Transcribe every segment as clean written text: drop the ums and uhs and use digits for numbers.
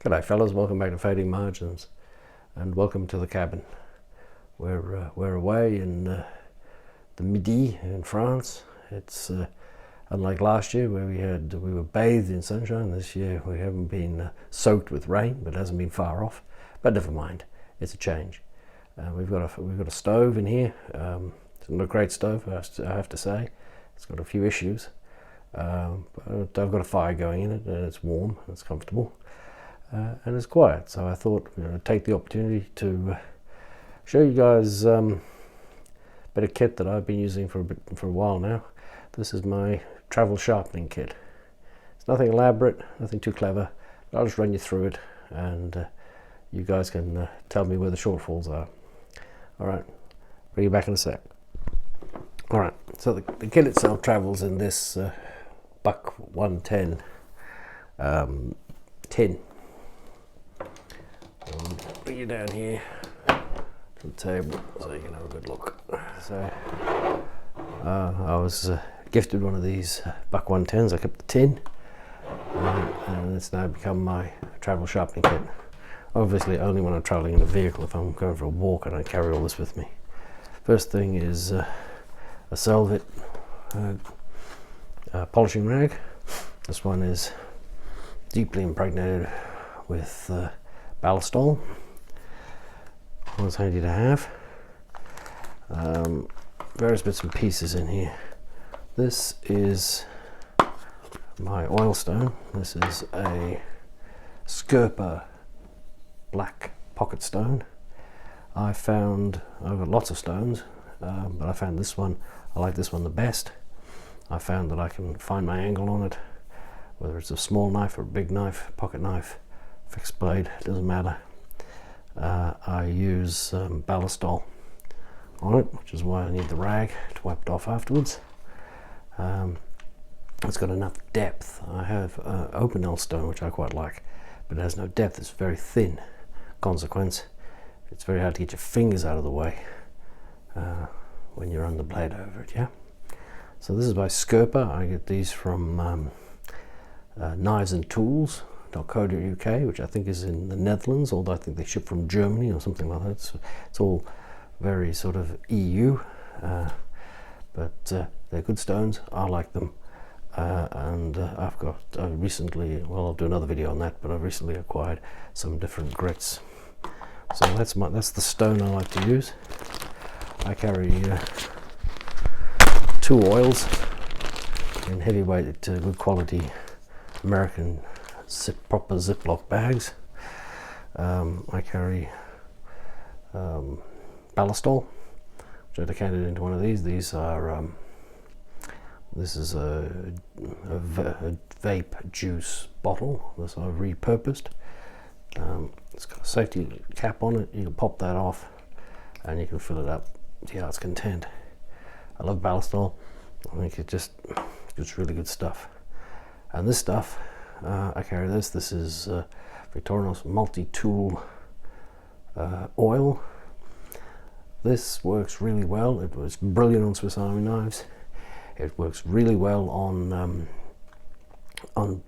G'day fellas, welcome back to Fading Margins and welcome to the cabin. We're away in the Midi in France. It's unlike last year where we were bathed in sunshine. This year we haven't been soaked with rain, but it hasn't been far off. But never mind, it's a change. We've got a stove in here. It's not a great stove, I have to say. It's got a few issues. But I've got a fire going in it, and it's warm, and it's comfortable. And it's quiet, so I thought I'd take the opportunity to show you guys a bit of kit that I've been using for a while now. This is my travel sharpening kit. It's nothing elaborate, nothing too clever, but I'll just run you through it, and you guys can tell me where the shortfalls are. Alright, bring you back in a sec. Alright, so the kit itself travels in this Buck 110 tin. Bring you down here to the table so you can have a good look. So I was gifted one of these Buck 110s. I kept the tin, and it's now become my travel sharpening kit. Obviously only when I'm traveling in a vehicle. If I'm going for a walk, I don't carry all this with me. First thing is a Velvet polishing rag. This one is deeply impregnated with ballistol. Always handy to have. Various bits and pieces in here. This is my oil stone. This is a Sherpa black pocket stone. I've got lots of stones, but I found this one. I like this one the best. I found that I can find my angle on it, whether it's a small knife or a big knife, pocket knife, fixed blade, it doesn't matter. I use ballistol on it, which is why I need the rag to wipe it off afterwards. It's got enough depth. I have Opinel stone, which I quite like, but it has no depth. It's very thin. Consequence, it's very hard to get your fingers out of the way when you run the blade over it. Yeah. So this is by Sherpa. I get these from Knives and Tools. .co.uk, which I think is in the Netherlands, although I think they ship from Germany or something like that. It's all very sort of EU, but they're good stones. I like them, and I've recently, well, I'll do another video on that, but I've recently acquired some different grits. So that's the stone I like to use. I carry 2 oils in heavyweight, good quality American proper Ziploc bags. I carry ballistol, which I decanted into one of these. These are this is a vape juice bottle. This I've repurposed. It's got a safety cap on it. You can pop that off, and you can fill it up to your heart's content. I love ballistol. I think it's really good stuff. And this stuff, I carry this. This is Victorinox multi-tool oil. This works really well. It was brilliant on Swiss Army knives. It works really well on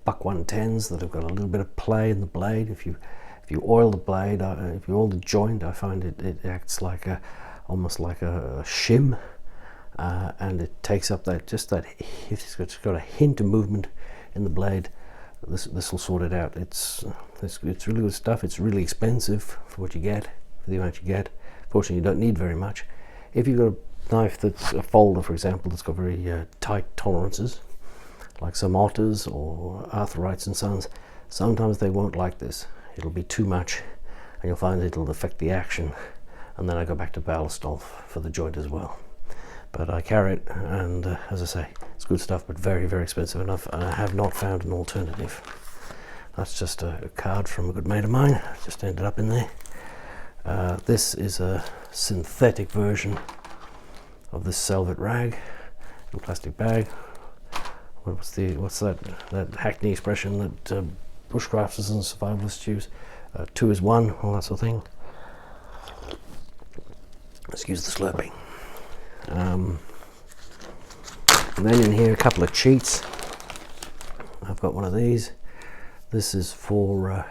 Buck 110s that have got a little bit of play in the blade. If you oil the blade, if you oil the joint, I find it acts like almost like a shim, and it takes up it's got a hint of movement in the blade. This will sort it out. It's really good stuff. It's really expensive for what you get, for the amount you get. Fortunately, you don't need very much. If you've got a knife that's a folder, for example, that's got very tight tolerances, like some Otters or Arthurites and Sons, sometimes they won't like this. It'll be too much, and you'll find it'll affect the action. And then I go back to ballistol for the joint as well. But I carry it, and as I say, it's good stuff, but very, very expensive enough, and I have not found an alternative. That's just a card from a good mate of mine. Just ended up in there. This is a synthetic version of this Velvet rag in a plastic bag. What's that Hackney expression that bushcrafters and survivalists use? 2 is 1, all that sort of thing. Excuse the slurping. And then in here, a couple of cheats. I've got one of these. This is for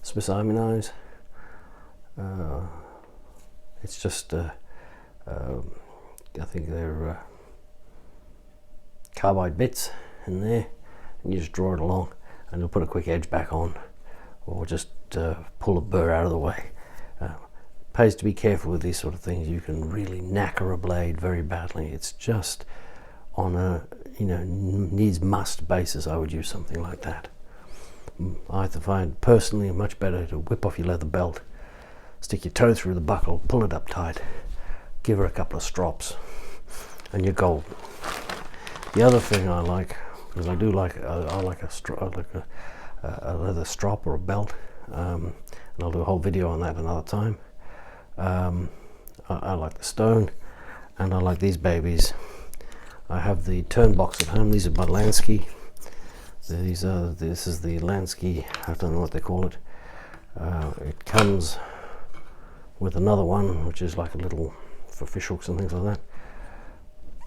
Swiss Army knives. It's just I think they're carbide bits in there, and you just draw it along and you'll put a quick edge back on, or just pull a burr out of the way. Pays to be careful with these sort of things. You can really knacker a blade very badly. It's just on a needs must basis I would use something like that. I find personally much better to whip off your leather belt, stick your toe through the buckle, pull it up tight, give her a couple of strops, and you're golden. The other thing I like, because I do like I like a leather strop or a belt, and I'll do a whole video on that another time. I like the stone, and I like these babies. I have the turn box at home. These are by Lansky. This is the Lansky, I don't know what they call it. It comes with another one, which is like a little for fish hooks and things like that.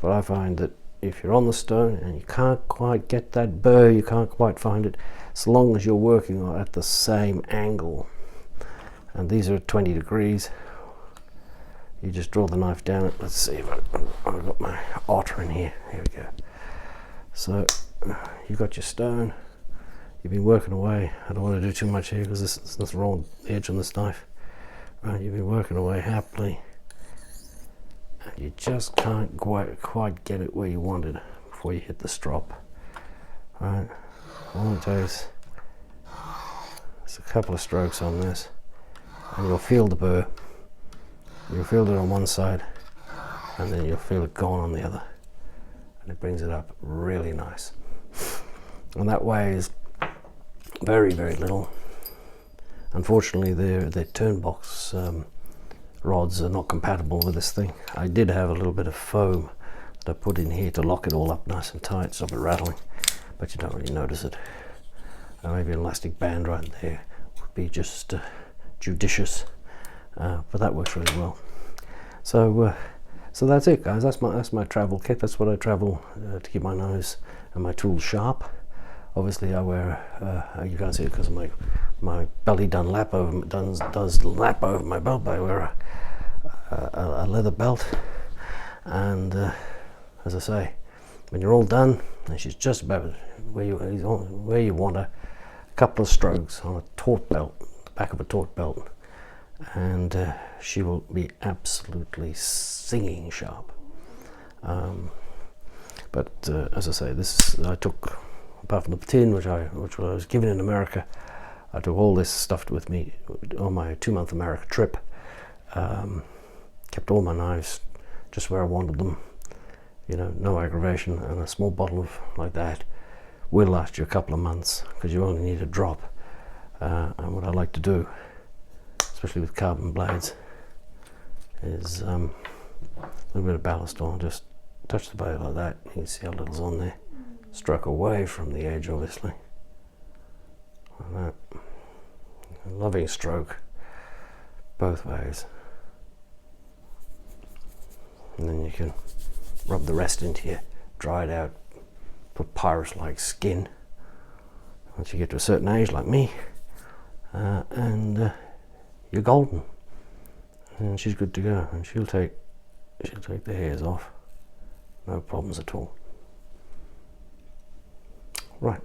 But I find that if you're on the stone and you can't quite get that burr, you can't quite find it, so long as you're working at the same angle, and these are at 20 degrees, you just draw the knife down. Let's see if I've got my otter in here. Here we go. So you've got your stone, you've been working away. I don't want to do too much here because there's nothing wrong with the edge on this knife. Right, you've been working away happily, and you just can't quite get it where you want it before you hit the strop. Right, all it takes is a couple of strokes on this, and you'll feel the burr. You'll feel it on one side, and then you'll feel it gone on the other, and it brings it up really nice. And that weighs very, very little. Unfortunately, their turn box rods are not compatible with this thing. I did have a little bit of foam that I put in here to lock it all up nice and tight, stop it rattling, but you don't really notice it. Maybe an elastic band right there would be just judicious. But that works really well. So that's it, guys. That's my travel kit. That's what I travel to keep my knives and my tools sharp. Obviously, I wear you can't see it because my belly does lap over my belt. But I wear a leather belt, and as I say, when you're all done, and she's just about where you want her, a couple of strokes on a taut belt, the back of a taut belt, and she will be absolutely singing sharp. But as I say, I took, apart from the tin which I was given in America, I took all this stuff with me on my 2-month America trip. Kept all my knives just where I wanted them, no aggravation, and a small bottle of like that will last you a couple of months because you only need a drop. And what I like to do, especially with carbon blades, is a little bit of ballast on, just touch the blade like that. You can see how little's on there. Stroke away from the edge, obviously. Like that. A loving stroke both ways. And then you can rub the rest into your dried out papyrus-like skin once you get to a certain age like me, and you're golden, and she's good to go, and she'll take the hairs off, no problems at all. Right,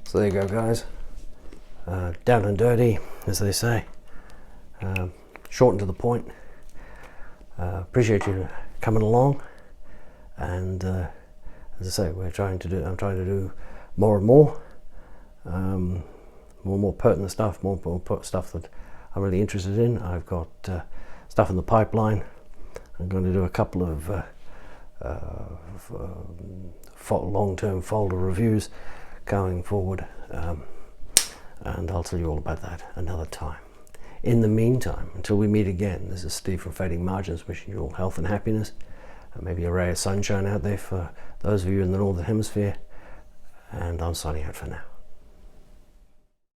so there you go, guys. Down and dirty, as they say. Short and to the point. Appreciate you coming along, and as I say, I'm trying to do more and more, more pertinent stuff, more stuff that I'm really interested in. I've got stuff in the pipeline. I'm going to do a couple of long-term folder reviews going forward, and I'll tell you all about that another time. In the meantime, until we meet again, this is Steve from Fading Margins, wishing you all health and happiness, and maybe a ray of sunshine out there for those of you in the Northern Hemisphere, and I'm signing out for now.